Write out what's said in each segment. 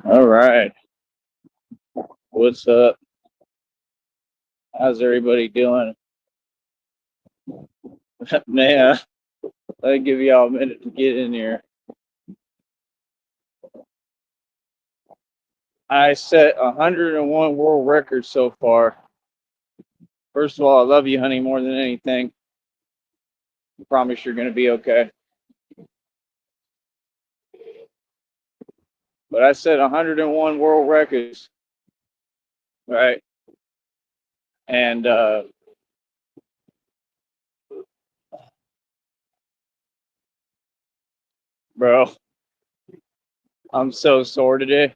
All right. What's up? How's everybody doing? Man, let me give y'all a minute to get in here. I set 101 world records so far. First of all, I love you, honey, more than anything. I promise you're going to be okay. But I set 101 world records, right? And, bro, I'm so sore today.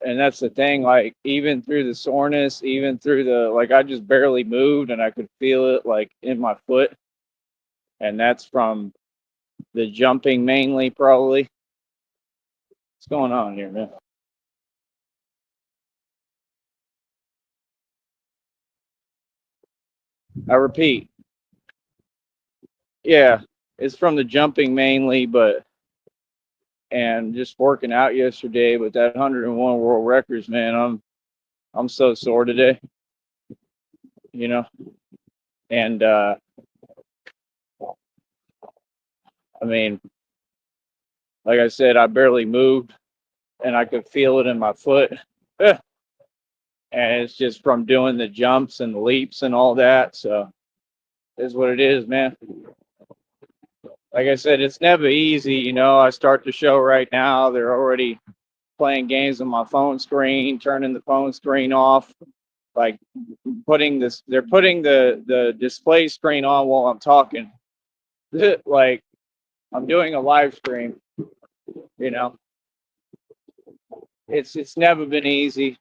And that's the thing, like, even through the soreness, even through like, I just barely moved and I could feel it, like, in my foot. And that's from the jumping mainly, probably. What's going on here, man? I repeat, yeah, it's from the jumping mainly, but and just working out yesterday. But that 101 world records, man, I'm so sore today, you know. And I mean, like I said, I barely moved, and I could feel it in my foot. And it's just from doing the jumps and the leaps and all that. So it is what it is, man. Like I said, it's never easy, you know. I start the show right now. They're already playing games on my phone screen, turning the phone screen off, like they're putting the display screen on while I'm talking. Like I'm doing a live stream, you know. It's never been easy.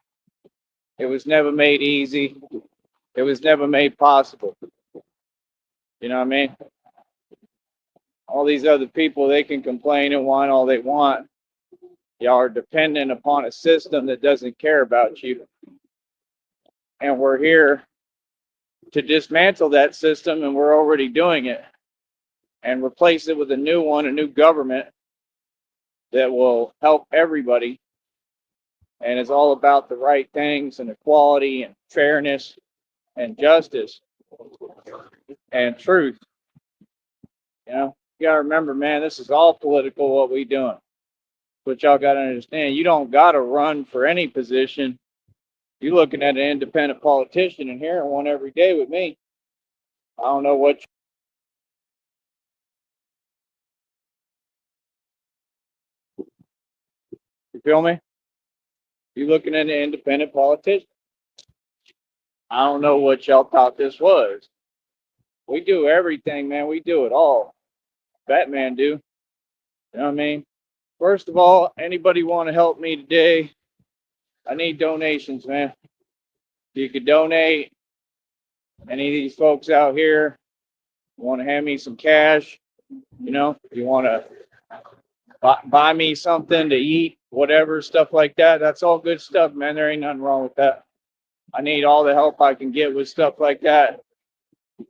It was never made easy. It was never made possible. You know what I mean? All these other people, they can complain and whine all they want. Y'all are dependent upon a system that doesn't care about you. And we're here to dismantle that system, and we're already doing it, and replace it with a new one, a new government that will help everybody. And it's all about the right things and equality and fairness and justice and truth. You know, you gotta remember, man, this is all political what we doing. But y'all gotta understand, you don't gotta run for any position. You're looking at an independent politician and hearing one every day with me. I don't know what you feel me? You're looking at an independent politician. I don't know what y'all thought this was. We do everything, man. We do it all. Batman do. You know what I mean? First of all, anybody want to help me today? I need donations, man. If you could donate, any of these folks out here want to hand me some cash, you know, if you want to buy me something to eat, whatever, stuff like that, that's all good stuff, man. There ain't nothing wrong with that. I need all the help I can get with stuff like that.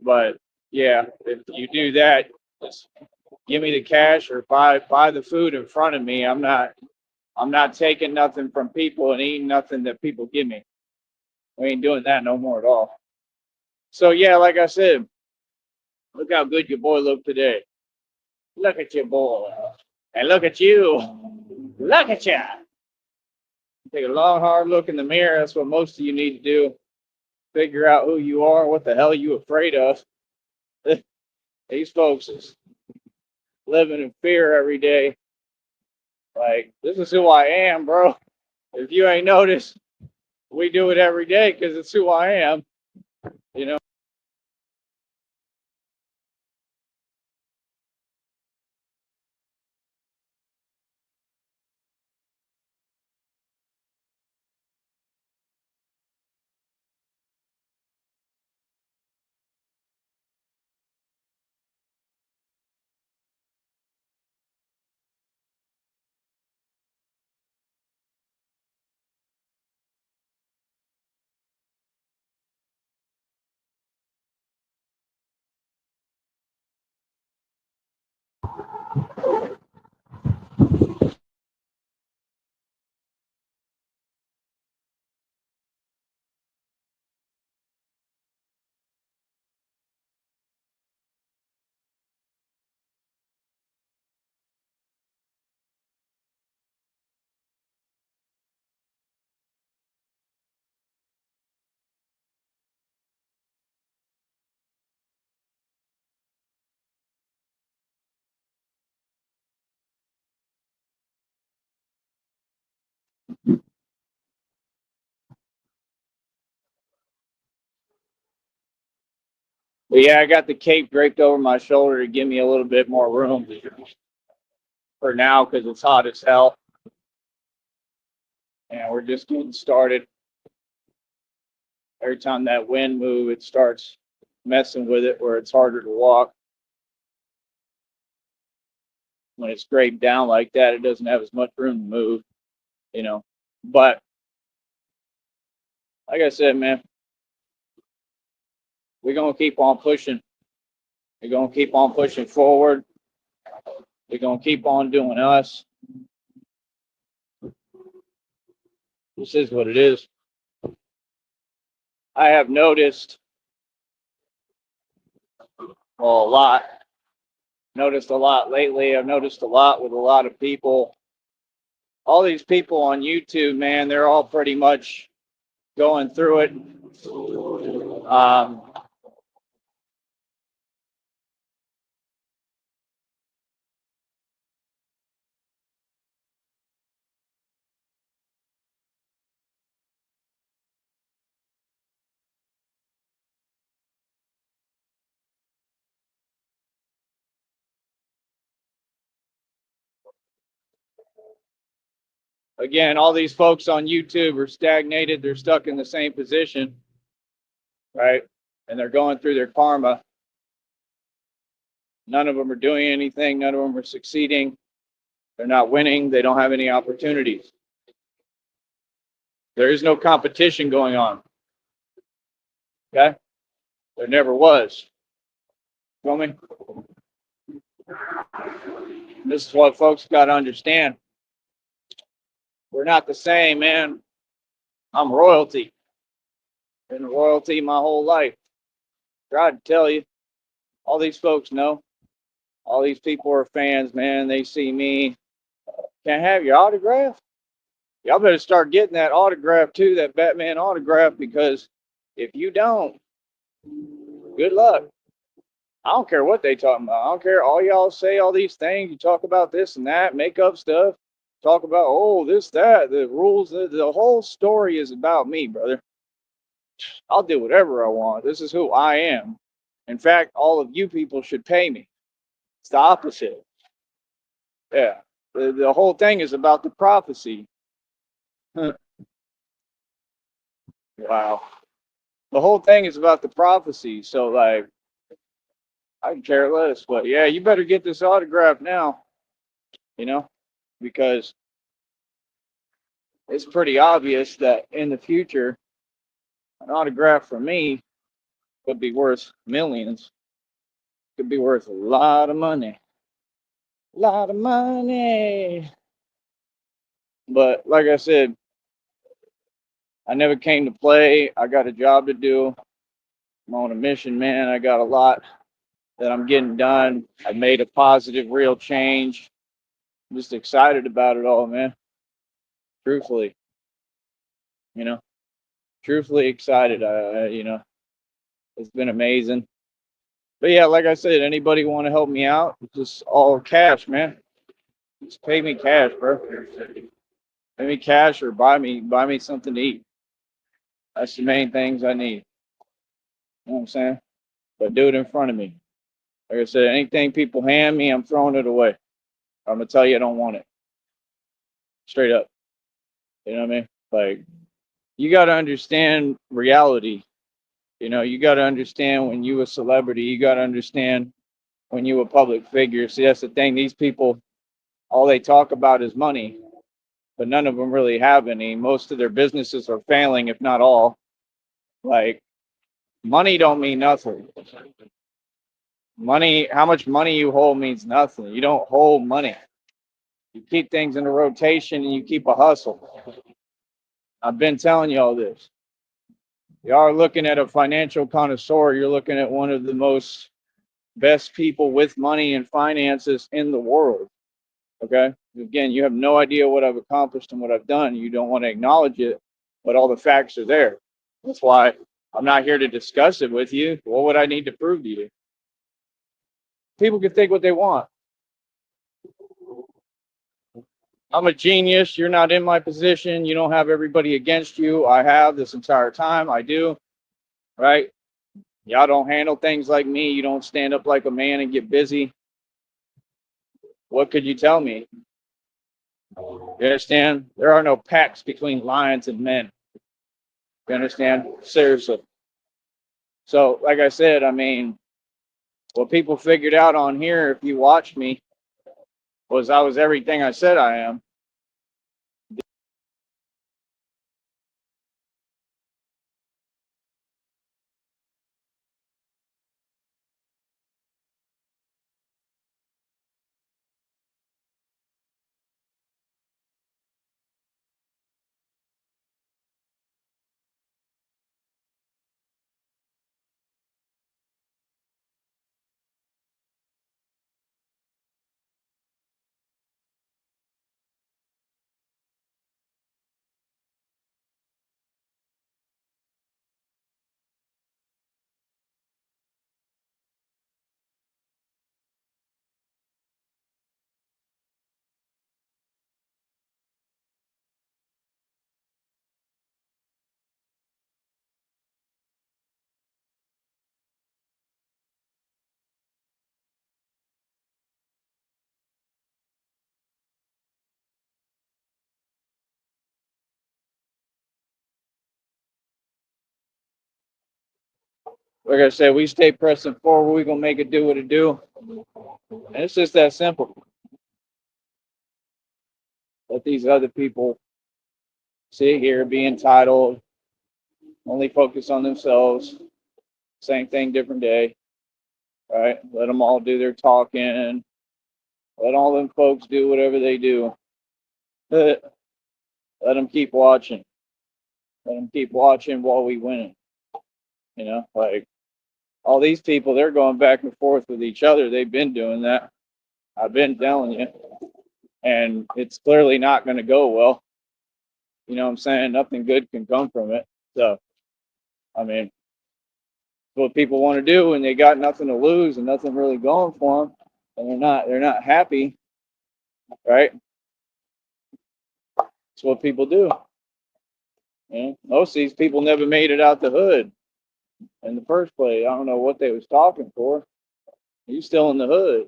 But yeah, if you do that, just give me the cash or buy the food in front of me. I'm not taking nothing from people and eating nothing that people give me. We ain't doing that no more at all. So yeah, like I said, look how good your boy looked today. Look at your boy. And look at you. Look at you. Take a long, hard look in the mirror. That's what most of you need to do. Figure out who you are, what the hell are you afraid of. These folks is living in fear every day. Like, this is who I am, bro. If you ain't noticed, we do it every day because it's who I am. You know. But yeah, I got the cape draped over my shoulder to give me a little bit more room for now because it's hot as hell. And we're just getting started. Every time that wind moves, it starts messing with it where it's harder to walk. When it's draped down like that, it doesn't have as much room to move, you know. But like I said, man, we're going to keep on pushing. We're going to keep on pushing forward. We're going to keep on doing us. This is what it is. I have noticed, well, a lot. Noticed a lot lately. I've noticed a lot with a lot of people. All these people on YouTube, man, they're all pretty much going through it. Again, all these folks on YouTube are stagnated. They're stuck in the same position, right? And they're going through their karma. None of them are doing anything. None of them are succeeding. They're not winning. They don't have any opportunities. There is no competition going on. Okay? There never was. Feel me? This is what folks got to understand. We're not the same, man. I'm royalty. Been royalty my whole life. Tried to tell you. All these folks know. All these people are fans, man. They see me. Can I have your autograph? Y'all better start getting that autograph too, that Batman autograph, because if you don't, good luck. I don't care what they talking about. I don't care. All y'all say all these things. You talk about this and that, make up stuff. Talk about, oh, this, that, the rules. The whole story is about me, brother. I'll do whatever I want. This is who I am. In fact, all of you people should pay me. It's the opposite. Yeah. The whole thing is about the prophecy. Wow. The whole thing is about the prophecy. So, like, I can care less. But yeah, you better get this autograph now, you know, because it's pretty obvious that in the future, an autograph from me could be worth millions, could be worth a lot of money. A lot of money. But like I said, I never came to play. I got a job to do. I'm on a mission, man. I got a lot that I'm getting done. I made a positive, real change. I'm just excited about it all, man. Truthfully, you know, truthfully excited. It's been amazing. But yeah, like I said, anybody want to help me out? It's just all cash, man. Just pay me cash, bro. Pay me cash or buy me something to eat. That's the main things I need. You know what I'm saying? But do it in front of me. Like I said, anything people hand me, I'm throwing it away. I'm gonna tell you I don't want it. Straight up. You know what I mean? Like, you gotta understand reality. You gotta understand when you a celebrity, you gotta understand when you a public figure. See, that's the thing. These people, all they talk about is money, but none of them really have any. Most of their businesses are failing, if not all. Like, money don't mean nothing. Money, how much money you hold means nothing. You don't hold money. You keep things in a rotation and you keep a hustle. I've been telling you all this. You are looking at a financial connoisseur. You're looking at one of the most best people with money and finances in the world. Okay. Again, you have no idea what I've accomplished and what I've done. You don't want to acknowledge it, but all the facts are there. That's why I'm not here to discuss it with you. What would I need to prove to you? People can think what they want. I'm a genius. You're not in my position. You don't have everybody against you. I have this entire time. I do. Right? Y'all don't handle things like me. You don't stand up like a man and get busy. What could you tell me? You understand? There are no pacts between lions and men. You understand? Seriously. So, like I said, I mean, what people figured out on here, if you watched me, was I was everything I said I am. Like I said, we stay pressing forward. We're going to make it do what it do. And it's just that simple. Let these other people sit here, be entitled, only focus on themselves. Same thing, different day. Right? Let them all do their talking. Let all them folks do whatever they do. Let them keep watching. Let them keep watching while we win. Like all these people, they're going back and forth with each other. They've been doing that. I've been telling you. And it's clearly not going to go well. You know what I'm saying? Nothing good can come from it. So, I mean, what people want to do when they got nothing to lose and nothing really going for them, and they're not happy, right? It's what people do. Most of these people never made it out the hood in the first place. I don't know what they was talking for. You still in the hood.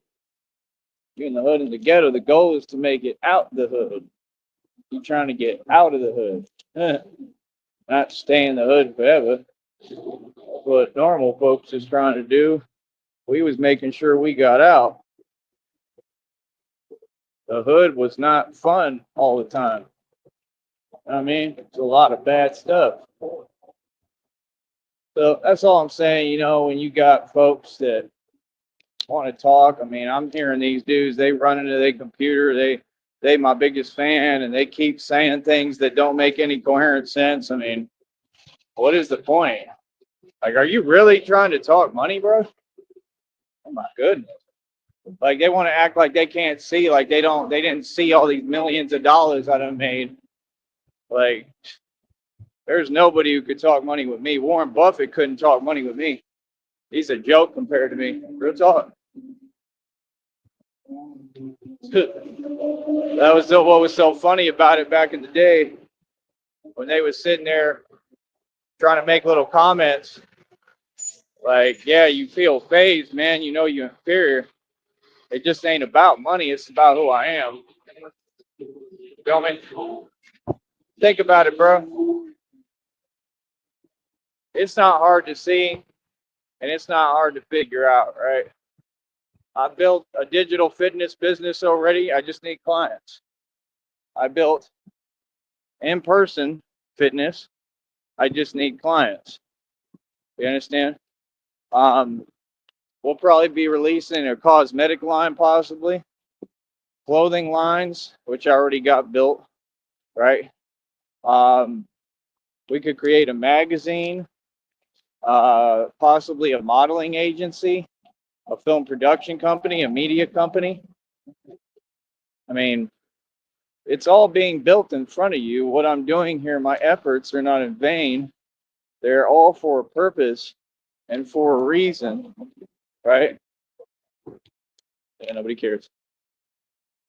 You're in the hood in the ghetto. The goal is to make it out the hood. You're trying to get out of the hood, not stay in the hood forever. What normal folks is trying to do. We was making sure we got out. The hood was not fun all the time. I mean, it's a lot of bad stuff. So that's all I'm saying. When you got folks that want to talk, I mean, I'm hearing these dudes, they run into their computer, they my biggest fan, and they keep saying things that don't make any coherent sense. I mean, what is the point? Like, are you really trying to talk money, bro? Oh my goodness. Like they want to act like they can't see, like they didn't see all these millions of dollars that I've made. Like, there's nobody who could talk money with me. Warren Buffett couldn't talk money with me. He's a joke compared to me. Real talk. That was what was so funny about it back in the day when they was sitting there trying to make little comments like, yeah, you feel phased, man. You're inferior. It just ain't about money. It's about who I am. Feel me? Think about it, bro. It's not hard to see and it's not hard to figure out, right? I built a digital fitness business already. I just need clients. I built in-person fitness. I just need clients. You understand? We'll probably be releasing a cosmetic line, possibly clothing lines, which I already got built. Right? We could create a magazine, possibly a modeling agency, a film production company, a media company. I mean, it's all being built in front of you. What I'm doing here, my efforts are not in vain. They're all for a purpose and for a reason, right? Yeah, nobody cares.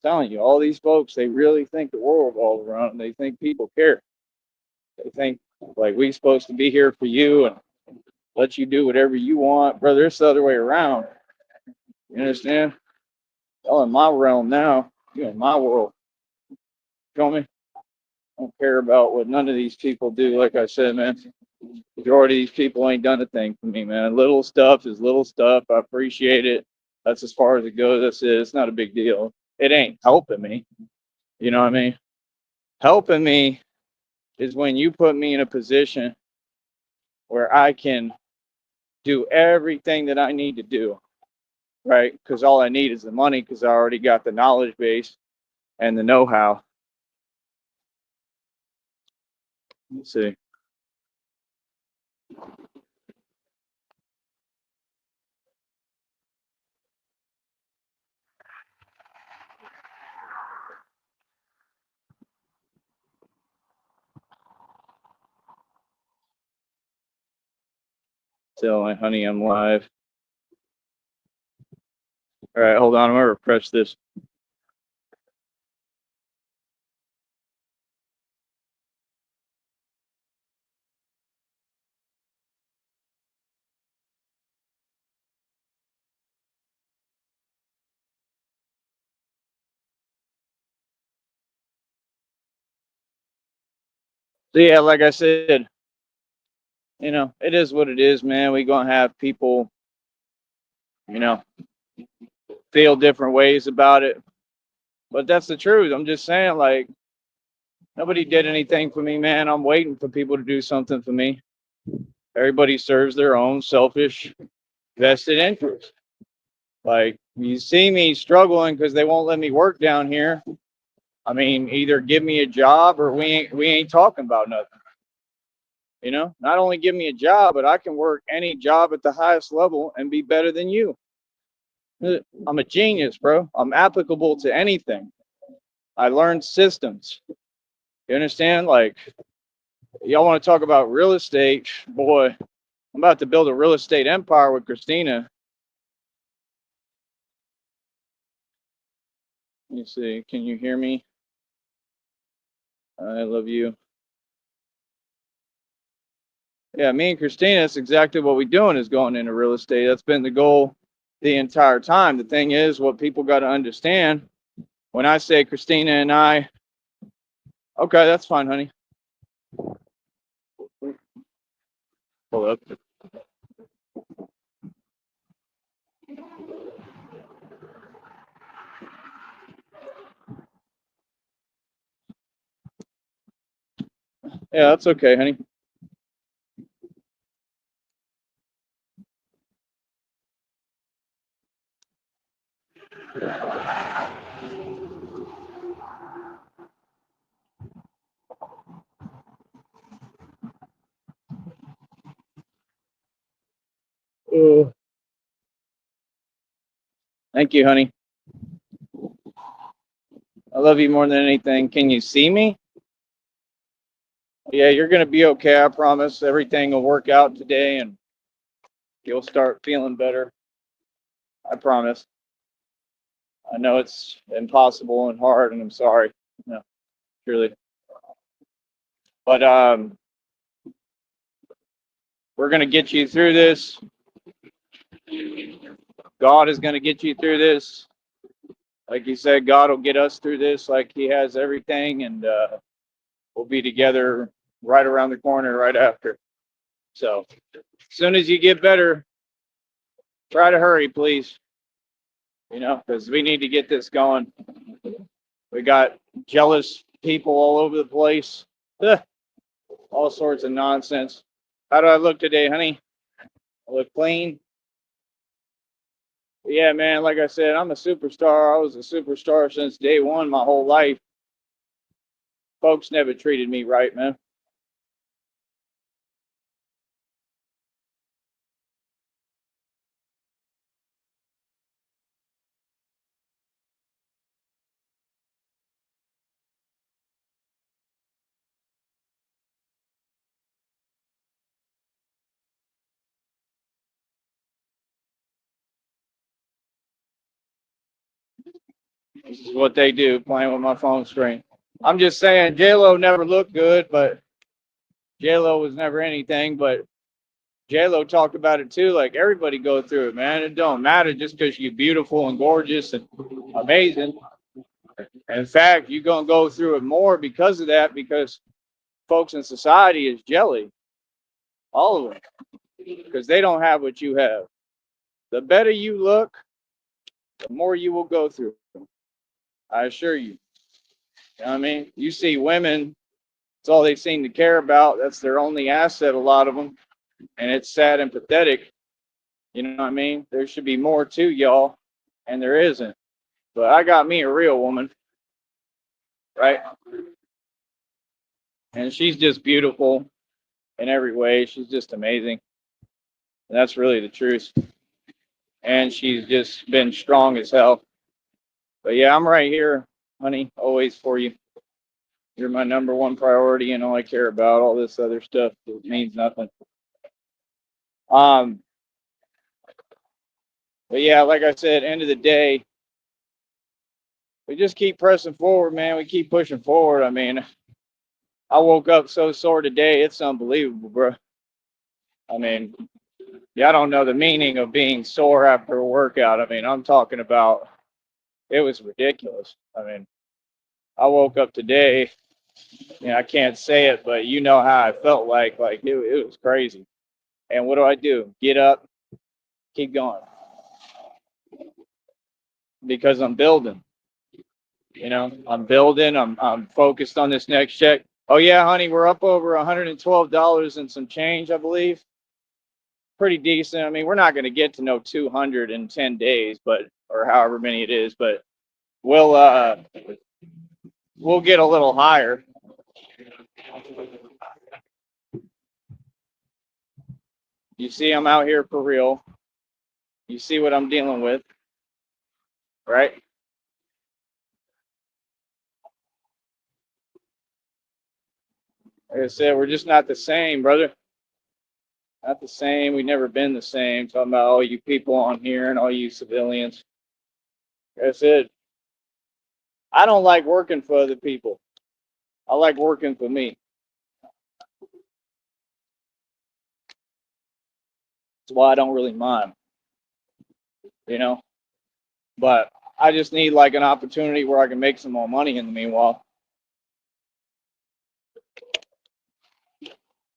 I'm telling you, all these folks, they really think the world all around them. They think people care. They think like we supposed to be here for you and let you do whatever you want, brother. It's the other way around. You understand? Y'all in my realm now. You in my world. Feel me? I don't care about what none of these people do. Like I said, man, majority of these people ain't done a thing for me, man. Little stuff is little stuff. I appreciate it. That's as far as it goes. That's it. It's not a big deal. It ain't helping me. You know what I mean? Helping me is when you put me in a position where I can do everything that I need to do, right? Because all I need is the money because I already got the knowledge base and the know-how. Let's see. Tell my honey I'm live. All right, hold on. I'm gonna refresh this. So yeah, like I said, it is what it is, man. We gonna have people, you know, feel different ways about it. But that's the truth. I'm just saying, like, nobody did anything for me, man. I'm waiting for people to do something for me. Everybody serves their own selfish, vested interest. Like, you see me struggling because they won't let me work down here. I mean, either give me a job or we ain't talking about nothing. Not only give me a job, but I can work any job at the highest level and be better than you. I'm a genius, bro. I'm applicable to anything. I learned systems. You understand? Like, y'all want to talk about real estate? Boy, I'm about to build a real estate empire with Christina. Let me see. Can you hear me? I love you. Yeah, me and Christina, that's exactly what we're doing is going into real estate. That's been the goal the entire time. The thing is, what people got to understand when I say Christina and I, okay, that's fine, honey. Pull up. Yeah, that's okay, honey. Thank you, honey. I love you more than anything. Can you see me? Yeah, you're going to be okay. I promise. Everything will work out today and you'll start feeling better. I promise. I know it's impossible and hard, and I'm sorry. No, truly. But we're going to get you through this. God is going to get you through this. Like you said, God will get us through this like he has everything, and we'll be together right around the corner right after. So as soon as you get better, try to hurry, please. Because we need to get this going. We got jealous people all over the place. All sorts of nonsense. How do I look today, honey? I look clean. Yeah, man, like I said, I'm a superstar. I was a superstar since day one, my whole life. Folks never treated me right, man. This is what they do, playing with my phone screen. I'm just saying, J-Lo never looked good, but J-Lo was never anything, but J-Lo talked about it too. Like everybody go through it, man. It don't matter just because you're beautiful and gorgeous and amazing. In fact, you're gonna go through it more because of that, because folks in society is jelly, all of them, because they don't have what you have. The better you look, the more you will go through. I assure you. You know what I mean? You see women, it's all they seem to care about. That's their only asset, a lot of them. And it's sad and pathetic. You know what I mean? There should be more to y'all, and there isn't. But I got me a real woman, right? And she's just beautiful in every way. She's just amazing. And that's really the truth. And she's just been strong as hell. But yeah, I'm right here, honey, always for you. You're my number one priority and all I care about. All this other stuff, it means nothing. Um, but yeah, like I said, end of the day, we just keep pressing forward, man. We keep pushing forward. I mean, I woke up so sore today, it's unbelievable, bro. I mean, yeah, I don't know the meaning of being sore after a workout. I mean, I'm talking about it was ridiculous. I mean, I woke up today, I can't say it, but you know how I felt like it was crazy. And what do? Get up, keep going, because I'm building. I'm building. I'm focused on this next check. Oh yeah, honey, we're up over $112 and some change, I believe. Pretty decent. I mean, we're not going to get to no 200 in 10 days, but or however many it is, but we'll get a little higher. You see, I'm out here for real. You see what I'm dealing with, right? Like I said, we're just not the same, brother. Not the same. We've never been the same. Talking about all you people on here and all you civilians. Like I said, I don't like working for other people. I like working for me. That's why I don't really mind, you know. But I just need like an opportunity where I can make some more money in the meanwhile.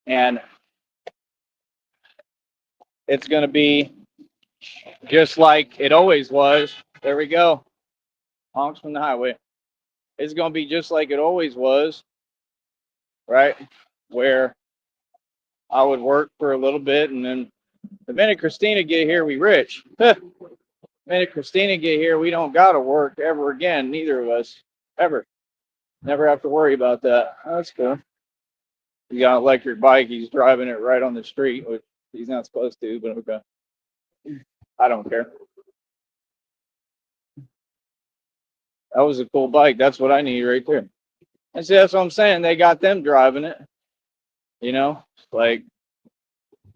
And it's going to be just like it always was. There we go. Honks from the highway. It's going to be just like it always was, right? Where I would work for a little bit, and then the minute Christina get here, we rich. The minute Christina get here, we don't got to work ever again. Neither of us. Ever. Never have to worry about that. Oh, that's cool. He got an electric bike. He's driving it right on the street, which he's not supposed to, but okay. I don't care. That was a cool bike. That's what I need right there. And see, that's what I'm saying. They got them driving it. Like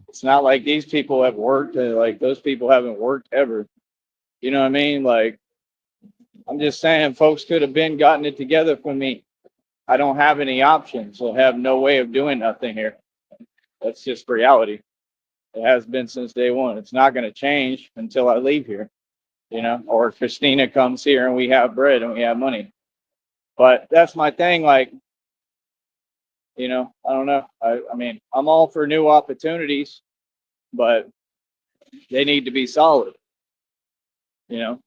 it's not like these people have worked. Like those people haven't worked ever. You know what I mean? Like I'm just saying, folks could have been gotten it together for me. I don't have any options, so I have no way of doing nothing here. That's just reality. It has been since day one. It's not going to change until I leave here, or Christina comes here and we have bread and we have money. But that's my thing. Like, I don't know. I mean, I'm all for new opportunities, but they need to be solid.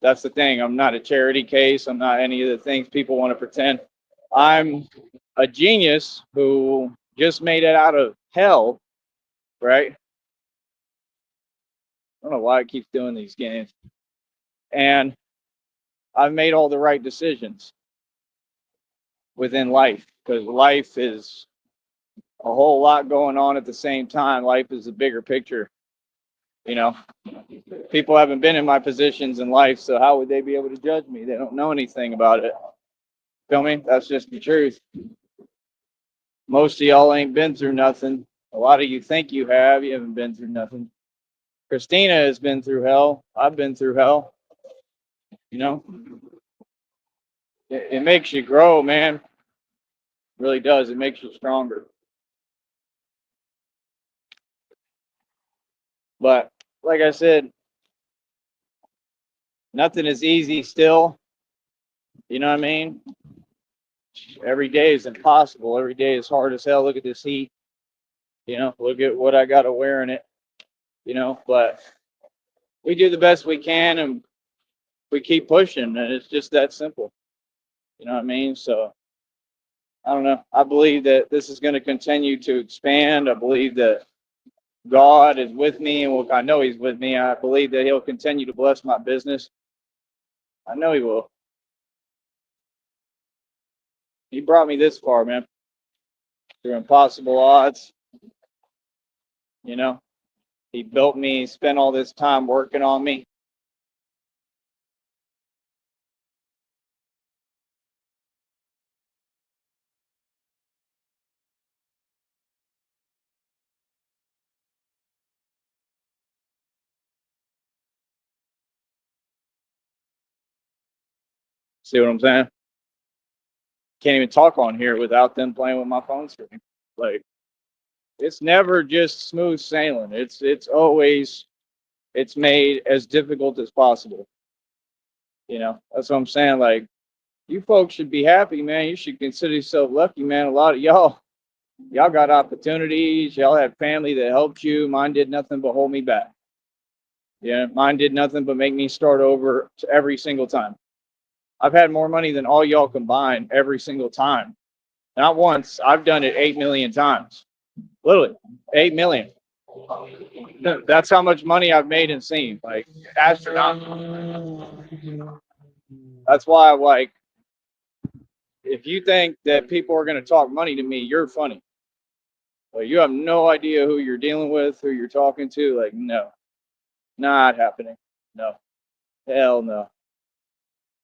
That's the thing. I'm not a charity case. I'm not any of the things people want to pretend. I'm a genius who just made it out of hell, right? I don't know why I keep doing these games. And I've made all the right decisions within life, because life is a whole lot going on at the same time. Life is a bigger picture. People haven't been in my positions in life, so how would they be able to judge me? They don't know anything about it. Feel me? That's just the truth. Most of y'all ain't been through nothing. A lot of you think you have. You haven't been through nothing. Christina has been through hell. I've been through hell. It makes you grow, man. It really does. It makes you stronger. But like I said, nothing is easy still. You know what I mean? Every day is impossible. Every day is hard as hell. Look at this heat. Look at what I got to wear in it. But we do the best we can and we keep pushing, and it's just that simple. You know what I mean? So I don't know. I believe that this is going to continue to expand. I believe that God is with me, and I know He's with me. I believe that He'll continue to bless my business. I know He will. He brought me this far, man, through impossible odds. He built me, spent all this time working on me. See what I'm saying? Can't even talk on here without them playing with my phone screen. Like, it's never just smooth sailing. It's always it's made as difficult as possible. That's what I'm saying. Like, you folks should be happy, man. You should consider yourself lucky, man. A lot of y'all got opportunities. Y'all had family that helped you. Mine did nothing but hold me back. Yeah, mine did nothing but make me start over every single time. I've had more money than all y'all combined every single time. Not once. I've done it 8 million times. Literally, 8 million. That's how much money I've made and seen. Like, astronomical. That's why, like, if you think that people are going to talk money to me, you're funny. Like, you have no idea who you're dealing with, who you're talking to. Like, no, not happening. No, hell no.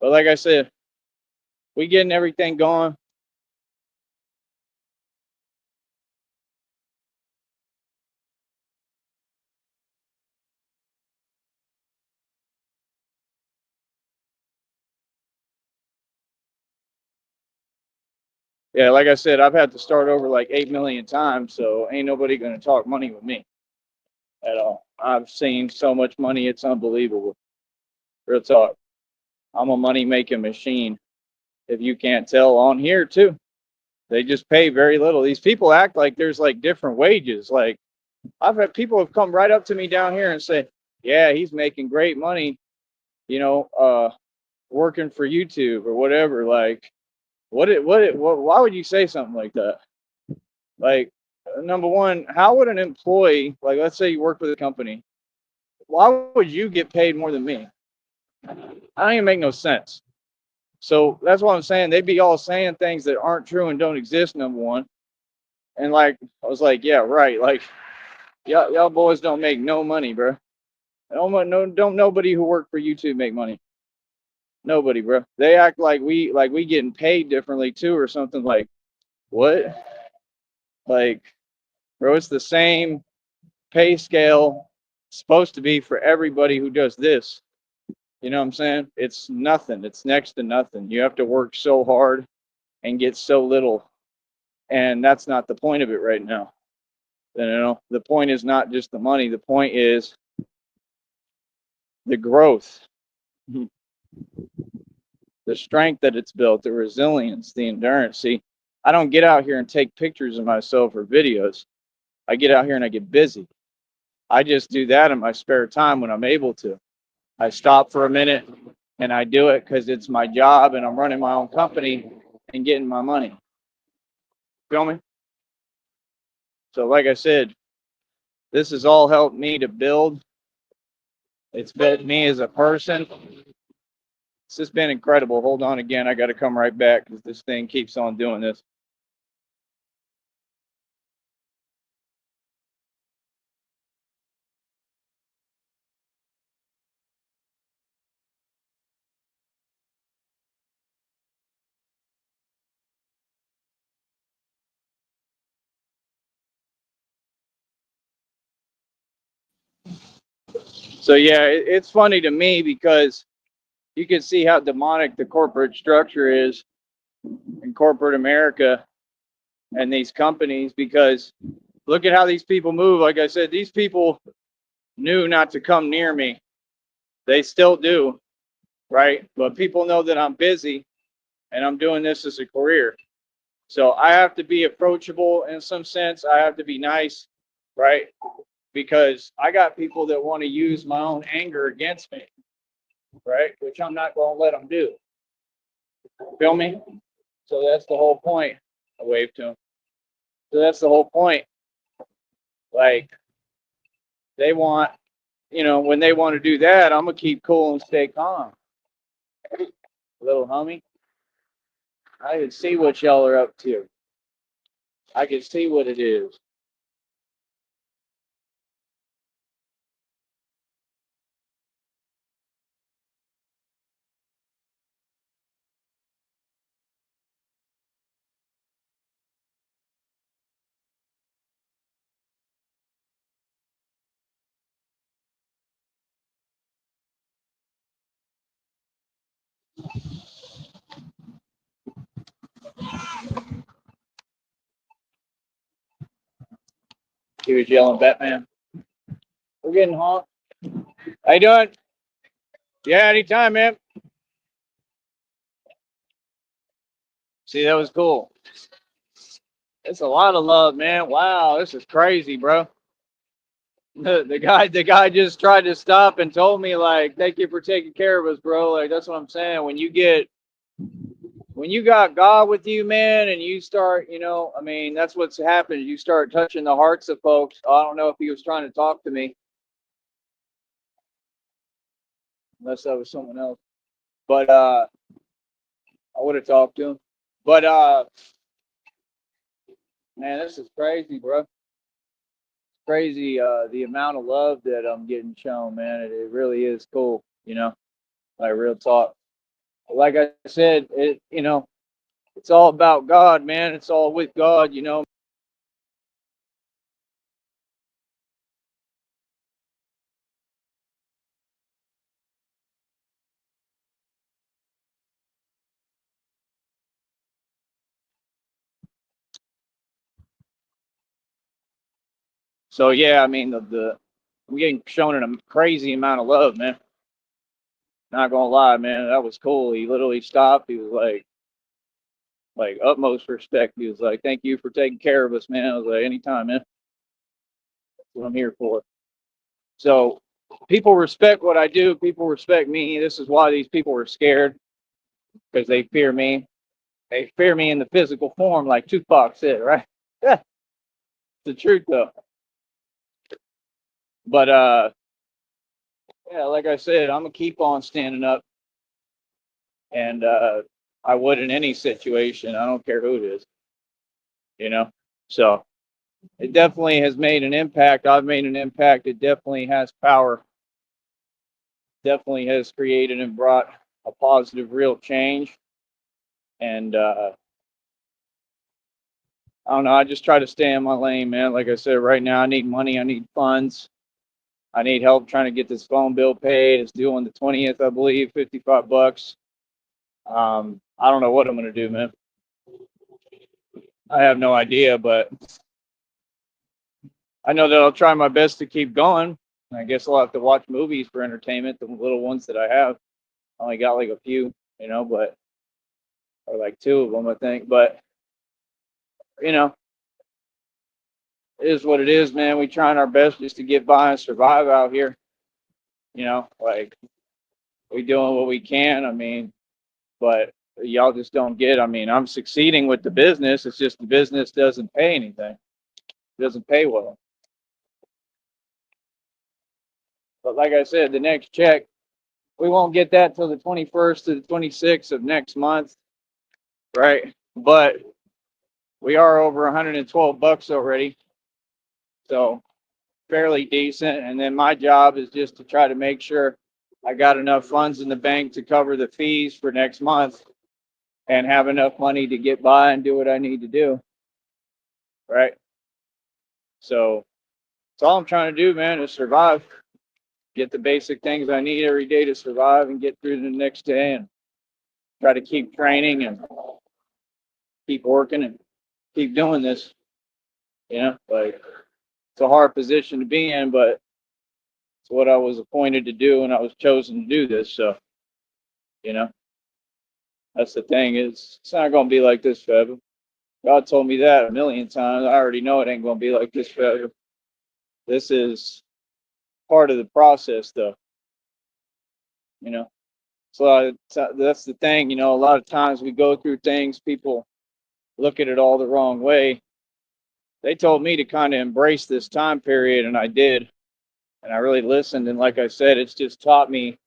But like I said, we getting everything going. Yeah, like I said, I've had to start over like 8 million times, so ain't nobody going to talk money with me at all. I've seen so much money, it's unbelievable. Real talk. I'm a money making machine. If you can't tell on here too, they just pay very little. These people act like there's like different wages. Like, I've had people have come right up to me down here and say, "Yeah, he's making great money, you know, working for YouTube or whatever." Like, why would you say something like that? Like, number one, how would an employee, like, let's say you work with a company, why would you get paid more than me? I don't even make no sense. So that's what I'm saying. They be all saying things that aren't true and don't exist, number one. And like, I was like, yeah, right. Like, y'all boys don't make no money, bro. Don't nobody who work for YouTube make money. Nobody, bro. They act like we getting paid differently too, or something. Like, what? Like, bro, it's the same pay scale supposed to be for everybody who does this. You know what I'm saying? It's nothing. It's next to nothing. You have to work so hard and get so little. And that's not the point of it right now. The point is not just the money. The point is the growth, the strength that it's built, the resilience, the endurance. See, I don't get out here and take pictures of myself or videos. I get out here and I get busy. I just do that in my spare time when I'm able to. I stop for a minute and I do it because it's my job and I'm running my own company and getting my money. Feel me? So, like I said, this has all helped me to build. It's built me as a person. It's just been incredible. Hold on again. I got to come right back because this thing keeps on doing this. So, yeah, it's funny to me because you can see how demonic the corporate structure is in corporate America and these companies, because look at how these people move. Like I said, these people knew not to come near me. They still do, right? But people know that I'm busy and I'm doing this as a career. So I have to be approachable in some sense. I have to be nice, right? Because I got people that want to use my own anger against me, right? Which I'm not going to let them do. Feel me? So that's the whole point. I wave to them. So that's the whole point. Like they want, when they want to do that, I'm gonna keep cool and stay calm. Little homie, I can see what y'all are up to. I can see what it is. He was yelling, Batman. We're getting hot. How you doing? Yeah, anytime, man. See, that was cool. It's a lot of love, man. Wow, this is crazy, bro. The guy just tried to stop and told me like, thank you for taking care of us, bro. Like that's what I'm saying. When you got God with you, man, and you start, I mean, that's what's happened. You start touching the hearts of folks. I don't know if he was trying to talk to me, unless that was someone else. But I would have talked to him. But man, this is crazy, bro. It's crazy the amount of love that I'm getting shown, man. It really is cool, like real talk. Like I said, it's all about God, man. It's all with God. So yeah, I mean the I'm getting shown a crazy amount of love, man. Not gonna lie, man, that was cool. He literally stopped. He was like utmost respect. He was like, "Thank you for taking care of us, man." I was like, "Anytime, man. That's what I'm here for." So people respect what I do. People respect me. This is why these people are scared because they fear me. They fear me in the physical form, like Tupac said, right? Yeah, it's the truth though. But yeah, like I said, I'm gonna keep on standing up, and I would in any situation. I don't care who it is, you know. So it definitely has made an impact. I've made an impact. It definitely has power. Definitely has created and brought a positive, real change. And I don't know. I just try to stay in my lane, man. Like I said, right now I need money. I need funds. I need help trying to get this phone bill paid. It's due on the 20th, I believe, $55. I don't know what I'm gonna do, man. I have no idea, but I know that I'll try my best to keep going. I guess I'll have to watch movies for entertainment, the little ones that I have. I only got like a few, but or like two of them, I think. But you know, it is what it is, man. We trying our best just to get by and survive out here. Like we doing what we can. I mean, but y'all just don't get. I mean, I'm succeeding with the business. It's just the business doesn't pay anything. It doesn't pay well. But like I said, the next check, we won't get that till the 21st to the 26th of next month, right? But we are over 112 bucks already, so fairly decent. And then my job is just to try to make sure I got enough funds in the bank to cover the fees for next month and have enough money to get by and do what I need to do, right? So that's all I'm trying to do, man, is survive, get the basic things I need every day to survive and get through the next day and try to keep training and keep working and keep doing this. Like it's a hard position to be in, but It's what I was appointed to do, and I was chosen to do this. So, you know, that's the thing, is it's not going to be like this forever. God told me that a million times. I already know it ain't going to be like this forever. This is part of the process, though. You know, so that's the thing. You know, a lot of times we go through things, people look at it all the wrong way. They told me to kind of embrace this time period, and I did. And I really listened. And like I said, it's taught me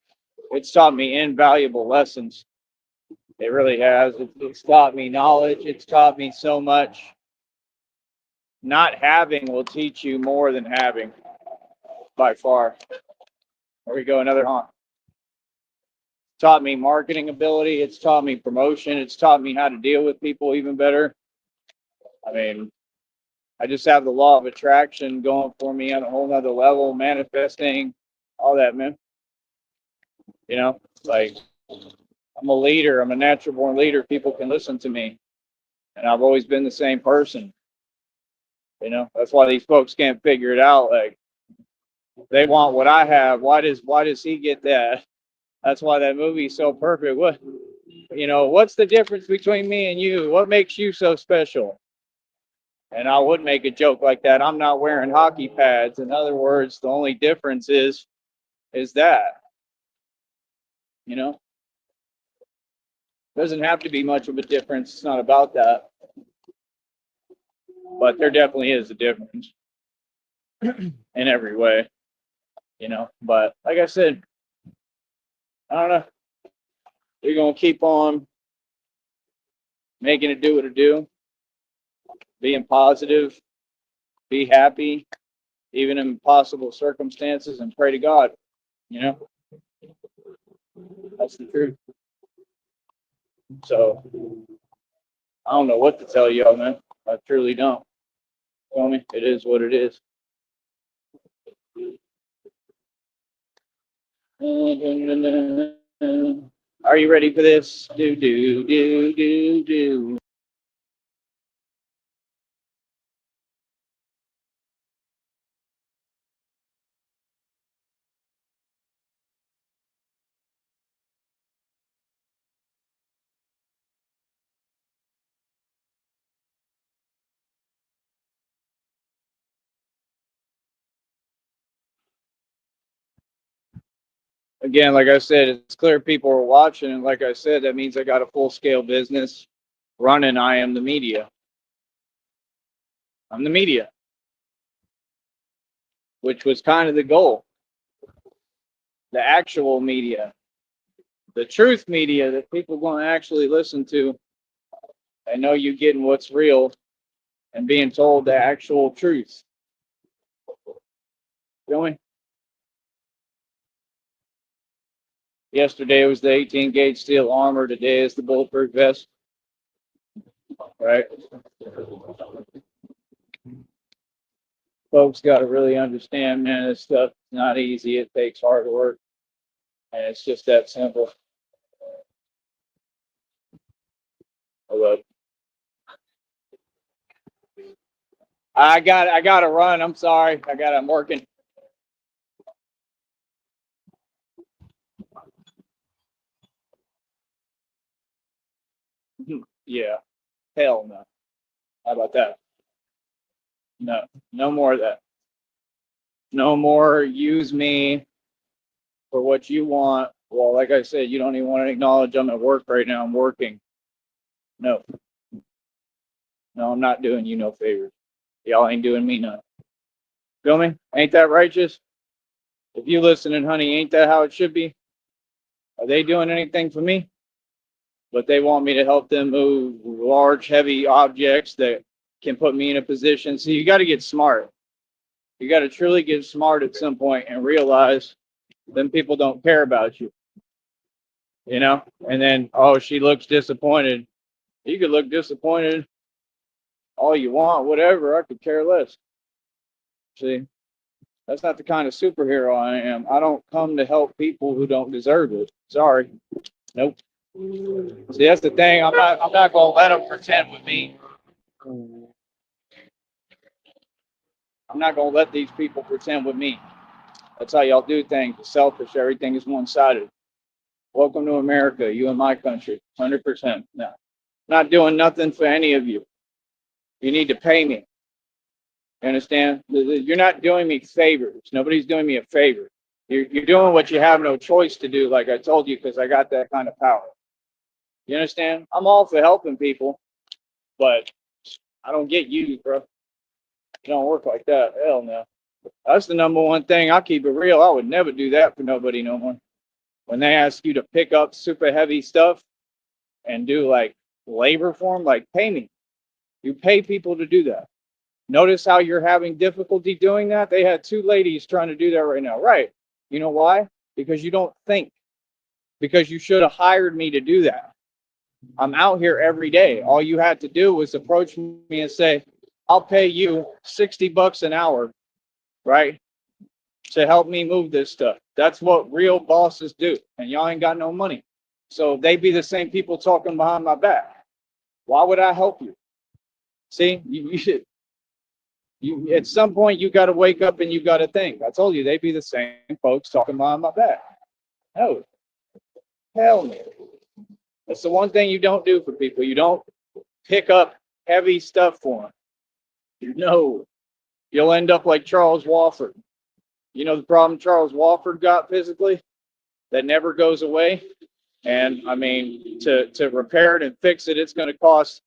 invaluable lessons. It really has. It's taught me knowledge. It's taught me so much. Not having will teach you more than having, by far. There we go, another honk. Taught me marketing ability. It's taught me promotion. It's taught me how to deal with people even better. I mean, I just have the law of attraction going for me on a whole nother level, manifesting, all that, man. You know, like, I'm a leader. I'm a natural born leader. People can listen to me. And I've always been the same person. You know, that's why these folks can't figure it out. Like, they want what I have. Why does he get that? That's why that movie's so perfect. What's the difference between me and you? What makes you so special? And I would make a joke like that. I'm not wearing hockey pads. In other words, the only difference is that, you know, doesn't have to be much of a difference. It's not about that. But there definitely is a difference in every way, you know. But like I said, I don't know. We're going to keep on making it do what it do, being positive, be happy, even in impossible circumstances, and pray to God, you know. That's the truth. So I don't know what to tell y'all, man. I truly don't. Feel me? It is what it is. Are you ready for this? Do. Again, like I said, it's clear people are watching, and like I said, that means I got a full scale business running. I am the media. I'm the media, which was kind of the goal. The actual media, the truth media that people going to actually listen to. I know you getting what's real and being told the actual truth. Feel me? Yesterday was the 18 gauge steel armor. Today is the bulletproof vest. Right? Folks got to really understand, man, this stuff is not easy. It takes hard work. And it's just that simple. Look, I got to run. I'm sorry. I'm working. Yeah. Hell no. How about that? No. No more of that. No more use me for what you want. Well, like I said, you don't even want to acknowledge I'm at work right now. I'm working. No. No, I'm not doing you no favors. Y'all ain't doing me none. Feel me? Ain't that righteous? If you listening, honey, ain't that how it should be? Are they doing anything for me? But they want me to help them move large, heavy objects that can put me in a position. So you got to get smart. You got to truly get smart at some point and realize then people don't care about you, you know? And then, oh, she looks disappointed. You could look disappointed all you want, whatever. I could care less. See, that's not the kind of superhero I am. I don't come to help people who don't deserve it. Sorry. Nope. See, that's the thing. I'm not gonna let them pretend with me. I'm not gonna let these people pretend with me. That's how y'all do things. It's selfish. Everything is one-sided. Welcome to America. You and my country. 100%. No. Not doing nothing for any of you. You need to pay me. You understand? You're not doing me favors. Nobody's doing me a favor. You're doing what you have no choice to do, like I told you, because I got that kind of power. You understand? I'm all for helping people, but I don't get used, bro. It don't work like that. Hell no. That's the number one thing. I'll keep it real. I would never do that for nobody no more. When they ask you to pick up super heavy stuff and do like labor for them, like pay me. You pay people to do that. Notice how you're having difficulty doing that? They had two ladies trying to do that right now. Right. You know why? Because you don't think. Because you should have hired me to do that. I'm out here every day. All you had to do was approach me and say, I'll pay you $60 an hour, right? To help me move this stuff. That's what real bosses do. And y'all ain't got no money. So they be the same people talking behind my back. Why would I help you? See, you at some point you got to wake up and you got to think. I told you they be the same folks talking behind my back. No, hell no. That's the one thing you don't do for people. You don't pick up heavy stuff for them. No, you'll end up like Charles Wofford. You know the problem Charles Wofford got physically that never goes away? And I mean, to repair it and fix it, it's going to cost,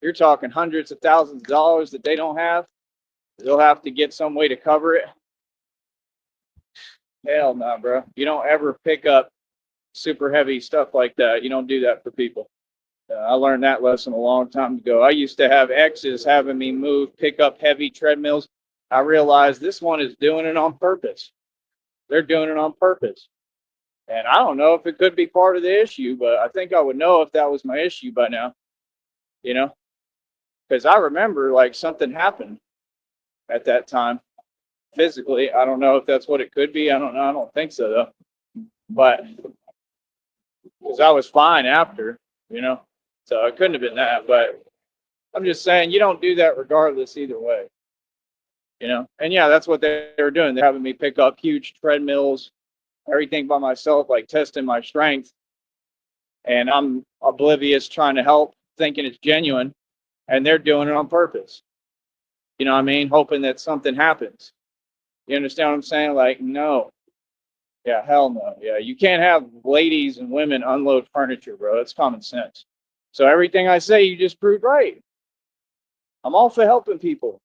you're talking hundreds of thousands of dollars that they don't have. They'll have to get some way to cover it. Hell no, bro. You don't ever pick up super heavy stuff like that. You don't do that for people. I learned that lesson a long time ago. I used to have exes having me pick up heavy treadmills. I realized this one is doing it on purpose. They're doing it on purpose. And I don't know if it could be part of the issue, but I think I would know if that was my issue by now, you know, because I remember like something happened at that time physically. I don't know if that's what it could be. I don't know. I don't think so, though. But because I was fine after, you know, so it couldn't have been that. But I'm just saying, you don't do that regardless either way, you know. And yeah, that's what they were doing. They're having me pick up huge treadmills, everything by myself, like testing my strength. And I'm oblivious trying to help, thinking it's genuine. And they're doing it on purpose. You know what I mean? Hoping that something happens. You understand what I'm saying? Like, no. Yeah, hell no. Yeah, you can't have ladies and women unload furniture, bro. That's common sense. So everything I say, you just proved right. I'm all for helping people,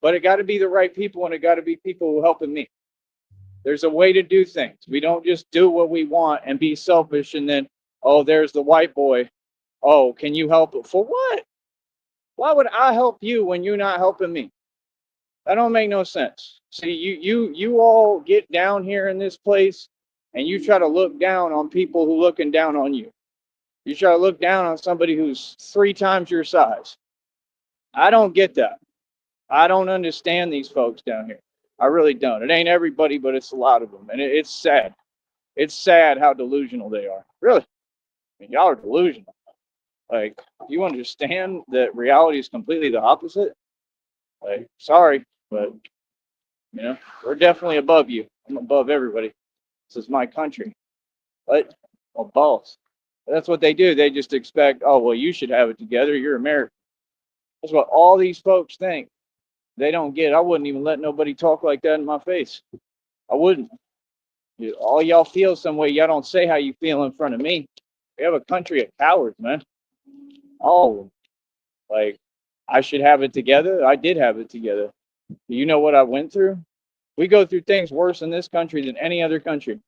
but it got to be the right people, and it got to be people who are helping me. There's a way to do things. We don't just do what we want and be selfish, and then, oh, there's the white boy. Oh, can you help? For what? Why would I help you when you're not helping me? That don't make no sense. See, you all get down here in this place and you try to look down on people who looking down on you. You try to look down on somebody who's 3 times your size. I don't get that. I don't understand these folks down here. I really don't. It ain't everybody, but it's a lot of them. And it's sad. It's sad how delusional they are. Really. I mean, y'all are delusional. Like, you understand that reality is completely the opposite? Like, sorry, but you know, we're definitely above you. I'm above everybody. This is my country. What? Well, balls. That's what they do. They just expect, oh, well, you should have it together. You're American. That's what all these folks think. They don't get it. I wouldn't even let nobody talk like that in my face. I wouldn't. All y'all feel some way. Y'all don't say how you feel in front of me. We have a country of cowards, man. All of them. Like, I should have it together. I did have it together. Do you know what I went through? We go through things worse in this country than any other country.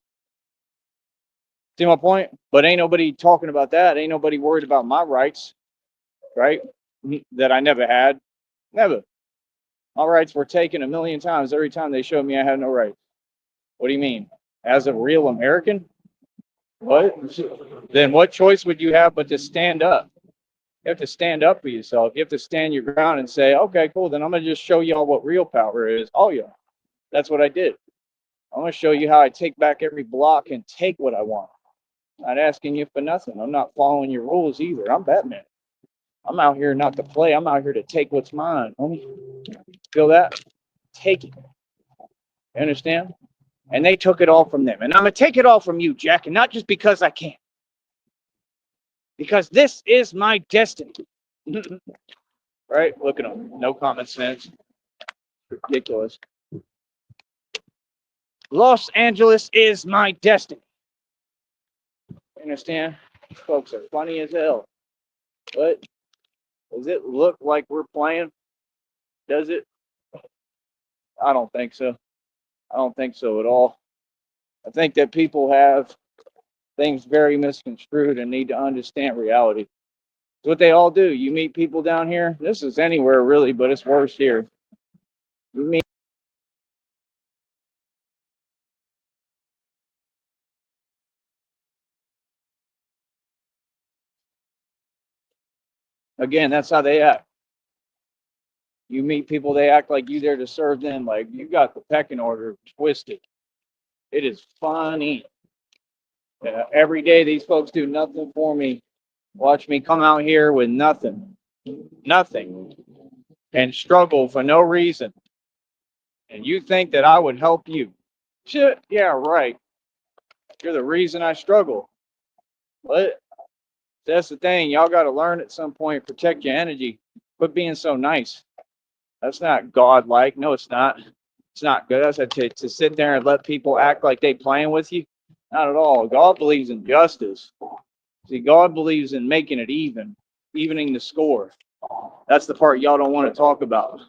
See my point? But ain't nobody talking about that. Ain't nobody worried about my rights, right? That I never had. Never. My rights were taken a million times every time they showed me I had no rights. What do you mean? As a real American? What? Then what choice would you have but to stand up? You have to stand up for yourself. You have to stand your ground and say, okay, cool, then I'm going to just show y'all what real power is. All y'all. That's what I did. I'm going to show you how I take back every block and take what I want. I'm not asking you for nothing. I'm not following your rules either. I'm Batman. I'm out here not to play. I'm out here to take what's mine, homie. Feel that? Take it. You understand? And they took it all from them. And I'm going to take it all from you, Jack, and not just because I can. Because this is my destiny. Right? Look at them. No common sense. Ridiculous. Los Angeles is my destiny. You understand? Folks are funny as hell. What? Does it look like we're playing? Does it? I don't think so. I don't think so at all. I think that people have things very misconstrued and need to understand reality. It's what they all do. You meet people down here. This is anywhere really, but it's worse here. You meet again, that's how they act. You meet people, they act like you there to serve them, like you got the pecking order twisted. It is funny. Every day these folks do nothing for me. Watch me come out here with nothing, and struggle for no reason. And you think that I would help you? Shit, yeah, right. You're the reason I struggle. But that's the thing. Y'all got to learn at some point, protect your energy. Quit being so nice. That's not godlike. No, it's not. It's not good. That's to sit there and let people act like they playing with you. Not at all. God believes in justice. See, God believes in making it even, evening the score. That's the part y'all don't want to talk about.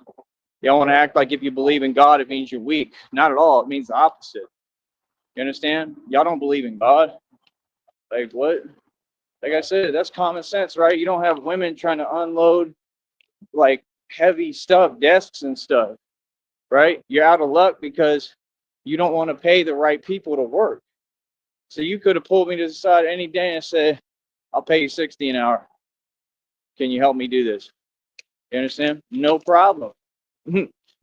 Y'all want to act like if you believe in God, it means you're weak. Not at all. It means the opposite. You understand? Y'all don't believe in God. Like what? Like I said, that's common sense, right? You don't have women trying to unload like heavy stuff, desks and stuff, right? You're out of luck because you don't want to pay the right people to work. So you could have pulled me to the side any day and said, I'll pay you 60 an hour. Can you help me do this? You understand? No problem.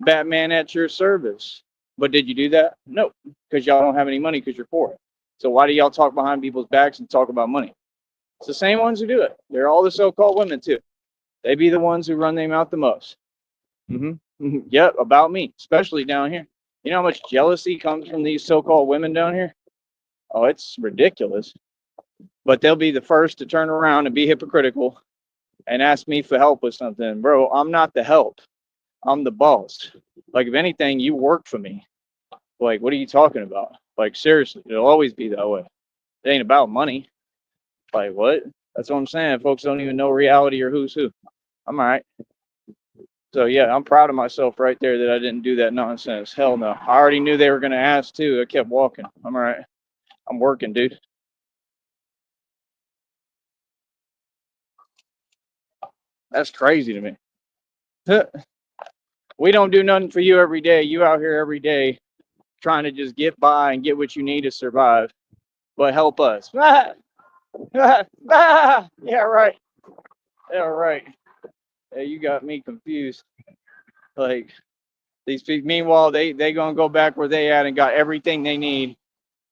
Batman at your service. But did you do that? No, because y'all don't have any money because you're poor. So why do y'all talk behind people's backs and talk about money? It's the same ones who do it. They're all the so-called women too. They be the ones who run their mouth the most. Yep, about me, especially down here. You know how much jealousy comes from these so-called women down here? Oh, it's ridiculous. But they'll be the first to turn around and be hypocritical and ask me for help with something. Bro, I'm not the help. I'm the boss. Like, if anything, you work for me. Like, what are you talking about? Like, seriously, it'll always be that way. It ain't about money. Like, what? That's what I'm saying. Folks don't even know reality or who's who. I'm all right. So, yeah, I'm proud of myself right there that I didn't do that nonsense. Hell no. I already knew they were going to ask, too. I kept walking. I'm all right. I'm working, dude. That's crazy to me. We don't do nothing for you every day. You out here every day trying to just get by and get what you need to survive. But help us. Yeah, right. Yeah, right. Yeah, you got me confused. Like these people, meanwhile, they gonna go back where they at and got everything they need.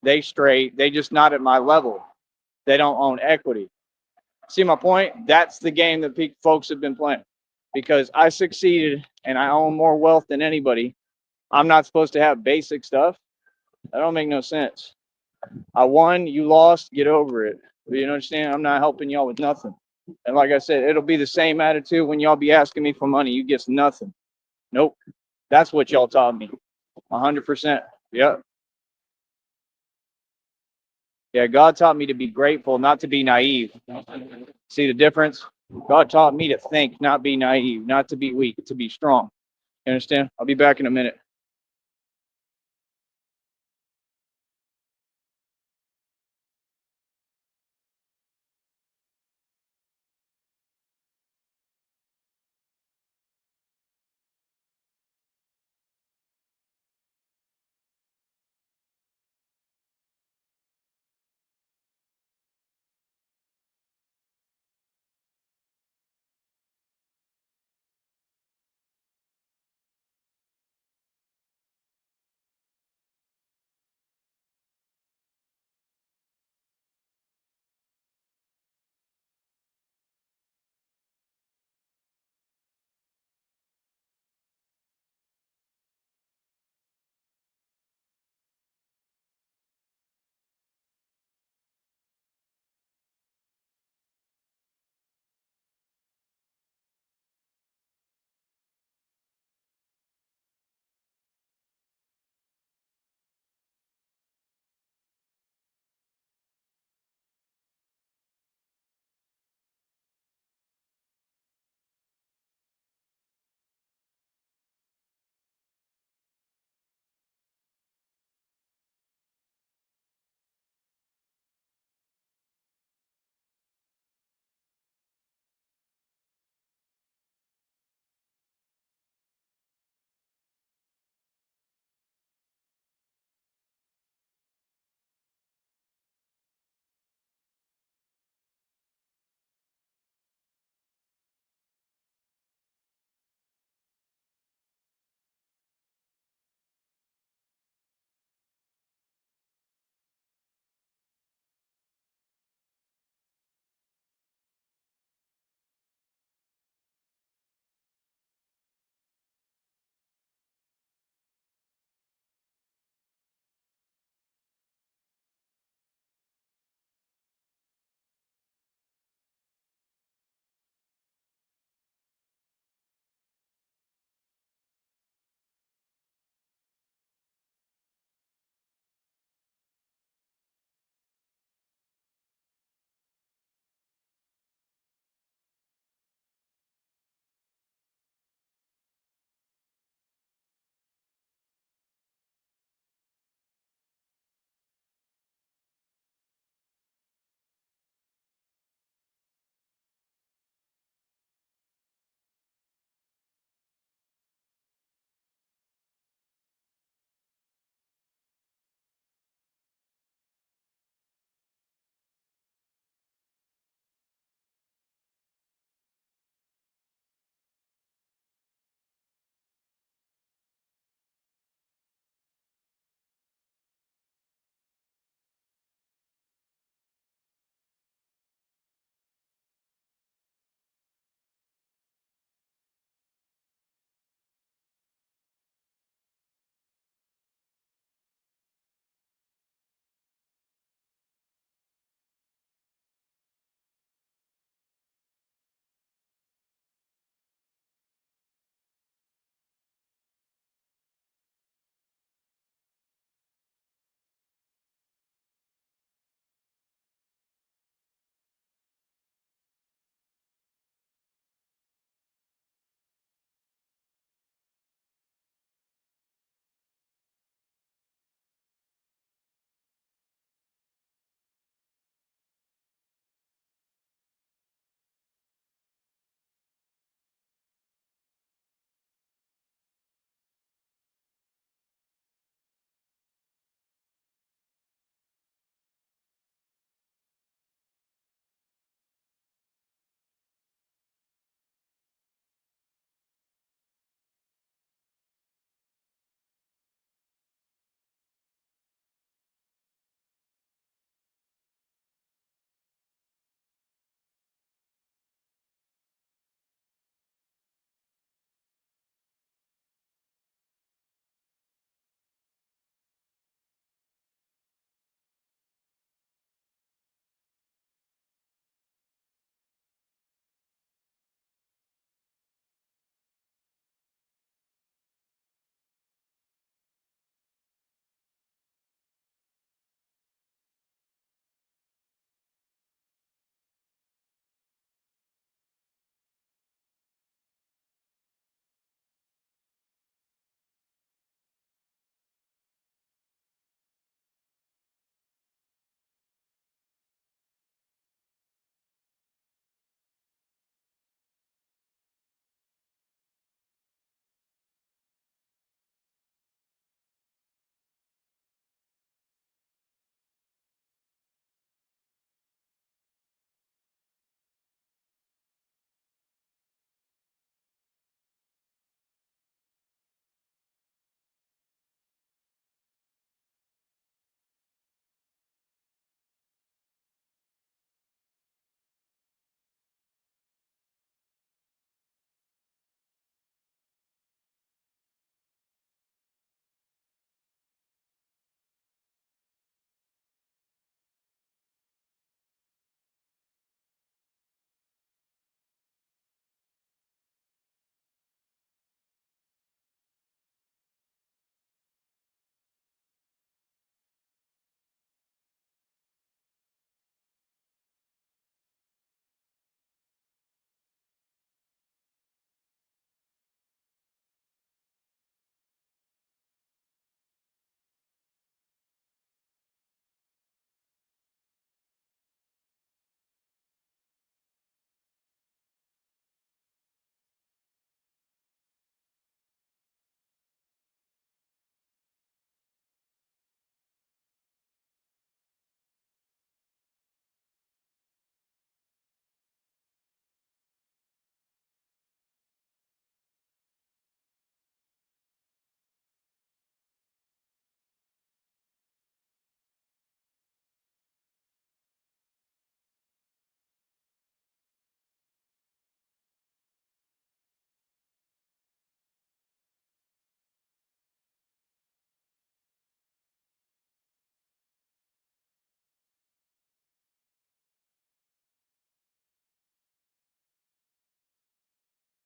They straight. They just not at my level. They don't own equity. See my point? That's the game that folks have been playing. Because I succeeded and I own more wealth than anybody. I'm not supposed to have basic stuff. That don't make no sense. I won, you lost, get over it. You understand? I'm not helping y'all with nothing. And like I said, it'll be the same attitude when y'all be asking me for money. You get nothing. Nope. That's what y'all taught me. 100%. Yep. Yeah, God taught me to be grateful, not to be naive. See the difference? God taught me to think, not be naive, not to be weak, to be strong. You understand? I'll be back in a minute.